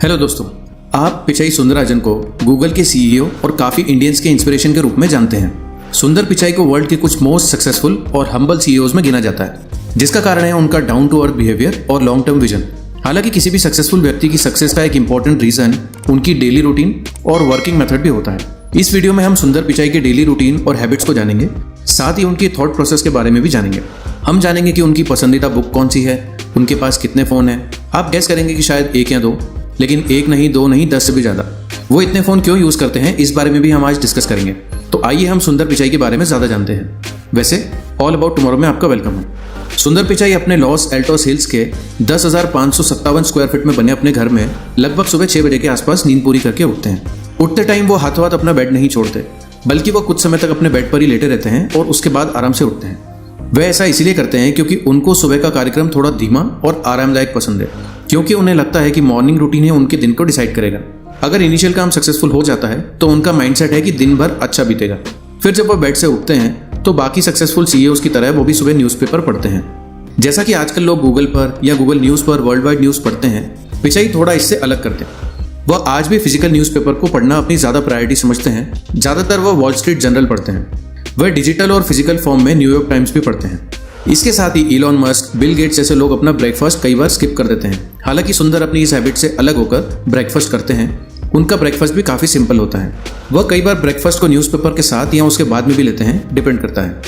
Hello दोस्तों, आप पिचाई सुंदरराजन को गूगल के सीईओ और काफ़ी इंडियंस के इंस्पिरेशन के रूप में जानते हैं। सुंदर पिचाई को वर्ल्ड के कुछ मोस्ट सक्सेसफुल और हम्बल सीईओज में गिना जाता है, जिसका कारण है उनका डाउन टू अर्थ बिहेवियर और लॉन्ग टर्म विजन। हालांकि किसी भी सक्सेसफुल व्यक्ति की सक्सेस का एक इंपॉर्टेंट रीजन उनकी डेली रूटीन और वर्किंग मेथड भी होता है। इस वीडियो में हम सुंदर पिचाई के डेली रूटीन और हैबिट्स को जानेंगे, साथ ही उनकी थॉट प्रोसेस के बारे में भी जानेंगे। हम जानेंगे कि उनकी पसंदीदा बुक कौन सी है, उनके पास कितने फ़ोन हैं। आप गेस करेंगे कि शायद एक या दो, लेकिन एक नहीं, दो नहीं, 10 से भी ज़्यादा। वो इतने फ़ोन क्यों यूज़ करते हैं, इस बारे में भी हम आज डिस्कस करेंगे। तो आइए हम सुंदर पिचाई के बारे में ज़्यादा जानते हैं। वैसे ऑल अबाउट टुमारो में आपका वेलकम है। सुंदर पिचाई अपने लॉस एल्टोस हिल्स के 10,557 स्क्वायर फीट में बने अपने घर में लगभग सुबह 6 बजे के आसपास नींद पूरी करके उठते हैं। उठते टाइम वो हाथों हाथ अपना बेड नहीं छोड़ते, बल्कि वो कुछ समय तक अपने बेड पर ही लेटे रहते हैं और उसके बाद आराम से उठते हैं। वे ऐसा इसलिए करते हैं क्योंकि उनको सुबह का कार्यक्रम थोड़ा धीमा और आरामदायक पसंद है, क्योंकि उन्हें लगता है कि मॉर्निंग रूटीन ही उनके दिन को डिसाइड करेगा। अगर इनिशियल काम सक्सेसफुल हो जाता है तो उनका माइंडसेट है कि दिन भर अच्छा बीतेगा। फिर जब वो बेड से उठते हैं तो बाकी सक्सेसफुल सीईओज की तरह वो भी सुबह न्यूज़पेपर पढ़ते हैं। जैसा कि आजकल लोग गूगल पर या गूगल न्यूज़ पर वर्ल्ड वाइड न्यूज़ पढ़ते हैं, पिचाई थोड़ा इससे अलग करते हैं। वह आज भी फिजिकल न्यूज़पेपर को पढ़ना अपनी ज़्यादा प्रायोरिटी समझते हैं। ज़्यादातर वह वॉल स्ट्रीट जर्नल पढ़ते हैं। वह डिजिटल और फिजिकल फॉर्म में न्यूयॉर्क टाइम्स भी पढ़ते हैं। इसके साथ ही इलॉन मस्क, बिल गेट्स जैसे लोग अपना ब्रेकफास्ट कई बार स्किप कर देते हैं। हालांकि सुंदर अपनी इस हैबिट से अलग होकर ब्रेकफास्ट करते हैं। उनका ब्रेकफास्ट भी काफ़ी सिंपल होता है। वह कई बार ब्रेकफास्ट को न्यूज़पेपर के साथ या उसके बाद में भी लेते हैं, डिपेंड करता है।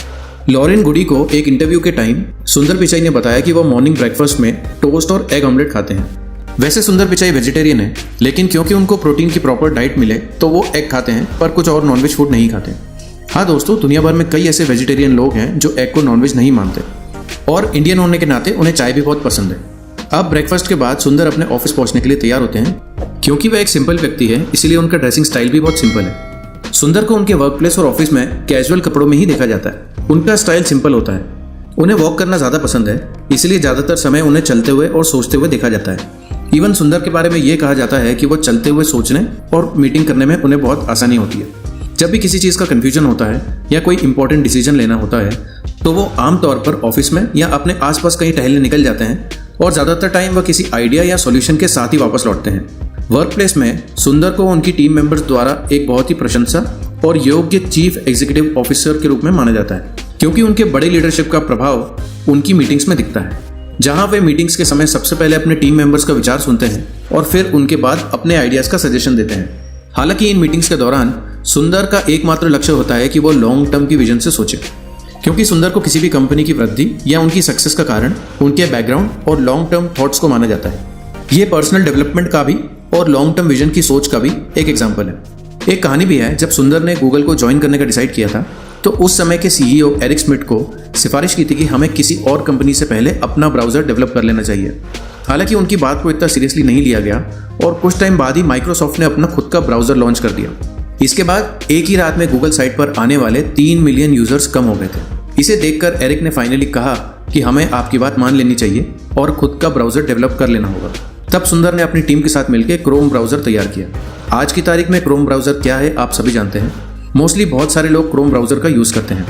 लॉरेन गुडी को एक इंटरव्यू के टाइम सुंदर पिचाई ने बताया कि वह मॉर्निंग ब्रेकफास्ट में टोस्ट और एग ऑमलेट खाते हैं। वैसे सुंदर पिचाई वेजिटेरियन है, लेकिन क्योंकि उनको प्रोटीन की प्रॉपर डाइट मिले तो वो एग खाते हैं, पर कुछ और नॉनवेज फूड नहीं खाते। हाँ दोस्तों, दुनिया भर में कई ऐसे वेजिटेरियन लोग हैं जो एग को नॉनवेज नहीं मानते, और इंडियन होने के नाते उन्हें चाय भी बहुत पसंद है। अब ब्रेकफास्ट के बाद सुंदर अपने ऑफिस पहुंचने के लिए तैयार होते हैं। क्योंकि वह एक सिंपल व्यक्ति है, इसलिए उनका ड्रेसिंग स्टाइल भी बहुत सिंपल है। सुंदर को उनके वर्क प्लेस और ऑफिस में कैजुअल कपड़ों में ही देखा जाता है। उनका स्टाइल सिंपल होता है। उन्हें वॉक करना ज़्यादा पसंद है, इसलिए ज़्यादातर समय उन्हें चलते हुए और सोचते हुए देखा जाता है। इवन सुंदर के बारे में ये कहा जाता है कि वो चलते हुए सोचने और मीटिंग करने में उन्हें बहुत आसानी होती है। जब भी किसी चीज़ का कन्फ्यूजन होता है या कोई इंपॉर्टेंट डिसीजन लेना होता है तो वो आमतौर पर ऑफिस में या अपने आसपास कहीं टहलने निकल जाते हैं, और ज़्यादातर टाइम वह किसी आइडिया या सॉल्यूशन के साथ ही वापस लौटते हैं। वर्क प्लेस में सुंदर को उनकी टीम मेंबर्स द्वारा एक बहुत ही प्रशंसा और योग्य चीफ एग्जीक्यूटिव ऑफिसर के रूप में माना जाता है, क्योंकि उनके बड़े लीडरशिप का प्रभाव उनकी मीटिंग्स में दिखता है, जहां वे मीटिंग्स के समय सबसे पहले अपने टीम मेंबर्स का विचार सुनते हैं और फिर उनके बाद अपने आइडियाज़ का सजेशन देते हैं। हालांकि इन मीटिंग्स के दौरान सुंदर का एकमात्र लक्ष्य होता है कि वो लॉन्ग टर्म की विजन से सोचे, क्योंकि सुंदर को किसी भी कंपनी की वृद्धि या उनकी सक्सेस का कारण उनके बैकग्राउंड और लॉन्ग टर्म थॉट्स को माना जाता है। ये पर्सनल डेवलपमेंट का भी और लॉन्ग टर्म विजन की सोच का भी एक एग्जाम्पल है। एक कहानी भी है, जब सुंदर ने गूगल को ज्वाइन करने का डिसाइड किया था तो उस समय के सीईओ एरिक स्मिथ को सिफारिश की थी कि हमें किसी और कंपनी से पहले अपना ब्राउज़र डेवलप कर लेना चाहिए। हालांकि उनकी बात को इतना सीरियसली नहीं लिया गया और कुछ टाइम बाद ही माइक्रोसॉफ्ट ने अपना खुद का ब्राउज़र लॉन्च कर दिया। इसके बाद एक ही रात में गूगल साइट पर आने वाले 3 मिलियन यूजर्स कम हो गए थे। इसे देखकर एरिक ने फाइनली कहा कि हमें आपकी बात मान लेनी चाहिए और खुद का ब्राउज़र डेवलप कर लेना होगा। तब सुंदर ने अपनी टीम के साथ मिलकर क्रोम ब्राउज़र तैयार किया। आज की तारीख में क्रोम ब्राउज़र क्या है आप सभी जानते हैं। मोस्टली बहुत सारे लोग क्रोम ब्राउज़र का यूज़ करते हैं।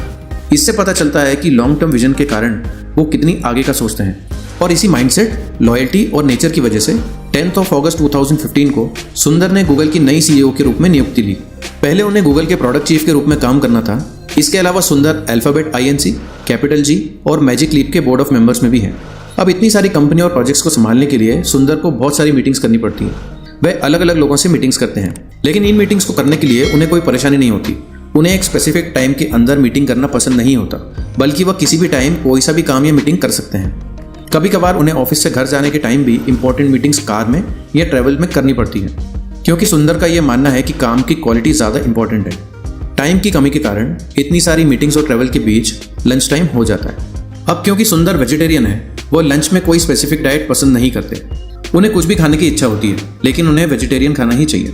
इससे पता चलता है कि लॉन्ग टर्म विजन के कारण वो कितनी आगे का सोचते हैं, और इसी माइंडसेट, लॉयल्टी और नेचर की वजह से 10 अगस्त 2015 को सुंदर ने गूगल की नई सीईओ के रूप में नियुक्ति ली। पहले उन्हें गूगल के प्रोडक्ट चीफ के रूप में काम करना था। इसके अलावा सुंदर अल्फाबेट INC, कैपिटल G और मैजिक लीप के बोर्ड ऑफ मेंबर्स में भी हैं। अब इतनी सारी कंपनी और प्रोजेक्ट्स को संभालने के लिए सुंदर को बहुत सारी मीटिंग्स करनी पड़ती हैं। वह अलग अलग लोगों से मीटिंग्स करते हैं, लेकिन इन मीटिंग्स को करने के लिए उन्हें कोई परेशानी नहीं होती। उन्हें एक स्पेसिफिक टाइम के अंदर मीटिंग करना पसंद नहीं होता, बल्कि वह किसी भी टाइम कोई सा भी काम या मीटिंग कर सकते हैं। कभी कभार उन्हें ऑफिस से घर जाने के टाइम भी इंपॉर्टेंट मीटिंग्स कार में या ट्रैवल में करनी पड़ती है, क्योंकि सुंदर का यह मानना है कि काम की क्वालिटी ज़्यादा इंपॉर्टेंट है। टाइम की कमी के कारण इतनी सारी मीटिंग्स और ट्रैवल के बीच लंच टाइम हो जाता है। अब क्योंकि सुंदर वेजिटेरियन है, वो लंच में कोई स्पेसिफिक डाइट पसंद नहीं करते। उन्हें कुछ भी खाने की इच्छा होती है, लेकिन उन्हें वेजिटेरियन खाना ही चाहिए।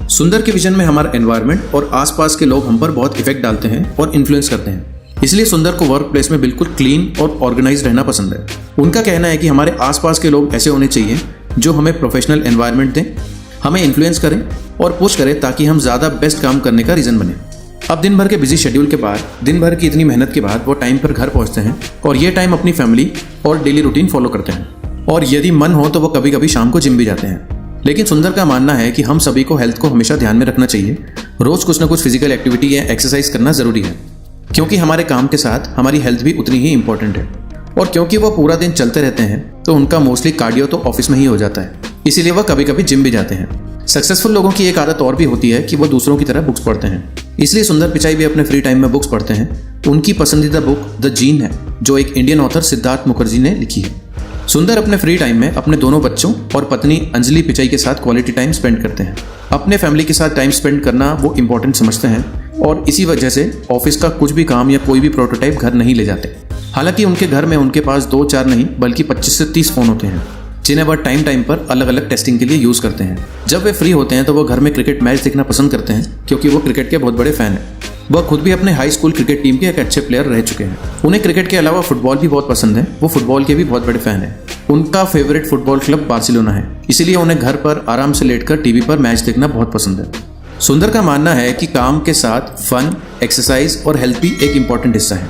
सुंदर के विजन में हमारा एनवायरनमेंट और आसपास के लोग हम पर बहुत इफेक्ट डालते हैं और इन्फ्लुएंस करते हैं। इसलिए सुंदर को वर्क प्लेस में बिल्कुल क्लीन और ऑर्गेनाइज रहना पसंद है। उनका कहना है कि हमारे आसपास के लोग ऐसे होने चाहिए जो हमें प्रोफेशनल एनवायरनमेंट दें, हमें इन्फ्लुएंस करें और पुश करें, ताकि हम ज़्यादा बेस्ट काम करने का रीज़न बने। अब दिन भर के बिजी शेड्यूल के बाद, दिन भर की इतनी मेहनत के बाद वो टाइम पर घर पहुंचते हैं और ये टाइम अपनी फैमिली और डेली रूटीन फॉलो करते हैं। और यदि मन हो तो वो कभी कभी शाम को जिम भी जाते हैं। लेकिन सुंदर का मानना है कि हम सभी को हेल्थ को हमेशा ध्यान में रखना चाहिए। रोज कुछ न कुछ फिजिकल एक्टिविटी या एक्सरसाइज करना जरूरी है, क्योंकि हमारे काम के साथ हमारी हेल्थ भी उतनी ही इंपॉर्टेंट है। और क्योंकि वो पूरा दिन चलते रहते हैं तो उनका मोस्टली कार्डियो तो ऑफिस में ही हो जाता है, इसीलिए वह कभी कभी जिम भी जाते हैं। सक्सेसफुल लोगों की एक आदत और भी होती है कि वो दूसरों की तरह बुक्स पढ़ते हैं, इसलिए सुंदर पिचाई भी अपने फ्री टाइम में बुक्स पढ़ते हैं। उनकी पसंदीदा बुक द जीन है, जो एक इंडियन ऑथर सिद्धार्थ मुखर्जी ने लिखी है। सुंदर अपने फ्री टाइम में अपने दोनों बच्चों और पत्नी अंजलि पिचाई के साथ क्वालिटी टाइम स्पेंड करते हैं। अपने फैमिली के साथ टाइम स्पेंड करना वो इम्पोर्टेंट समझते हैं और इसी वजह से ऑफिस का कुछ भी काम या कोई भी प्रोटोटाइप घर नहीं ले जाते। हालांकि उनके घर में उनके पास 2-4 नहीं बल्कि 25 से 30 फोन होते हैं, जिन्हें वह टाइम टाइम पर अलग अलग टेस्टिंग के लिए यूज करते हैं। जब वे फ्री होते हैं तो वो घर में क्रिकेट मैच देखना पसंद करते हैं, क्योंकि वो क्रिकेट के बहुत बड़े फैन हैं। वह खुद भी अपने हाई स्कूल क्रिकेट टीम के एक अच्छे प्लेयर रह चुके हैं। उन्हें क्रिकेट के अलावा फुटबॉल भी बहुत पसंद है, वो फुटबॉल के भी बहुत बड़े फैन हैं। उनका फेवरेट फुटबॉल क्लब बार्सिलोना है, इसीलिए उन्हें घर पर आराम से लेटकर टीवी पर मैच देखना बहुत पसंद है। सुंदर का मानना है कि काम के साथ फन, एक्सरसाइज और हेल्थ भी एक इंपॉर्टेंट हिस्सा है।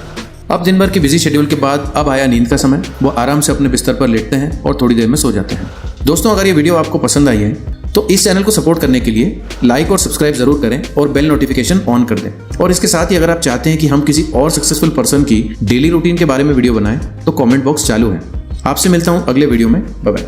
अब दिन भर के बिजी शेड्यूल के बाद अब आया नींद का समय। वो आराम से अपने बिस्तर पर लेटते हैं और थोड़ी देर में सो जाते हैं। दोस्तों, अगर ये वीडियो आपको पसंद आई है तो इस चैनल को सपोर्ट करने के लिए लाइक और सब्सक्राइब जरूर करें और बेल नोटिफिकेशन ऑन कर दें। और इसके साथ ही अगर आप चाहते हैं कि हम किसी और सक्सेसफुल पर्सन की डेली रूटीन के बारे में वीडियो बनाएं तो कमेंट बॉक्स चालू है। आपसे मिलता हूं अगले वीडियो में। Bye bye.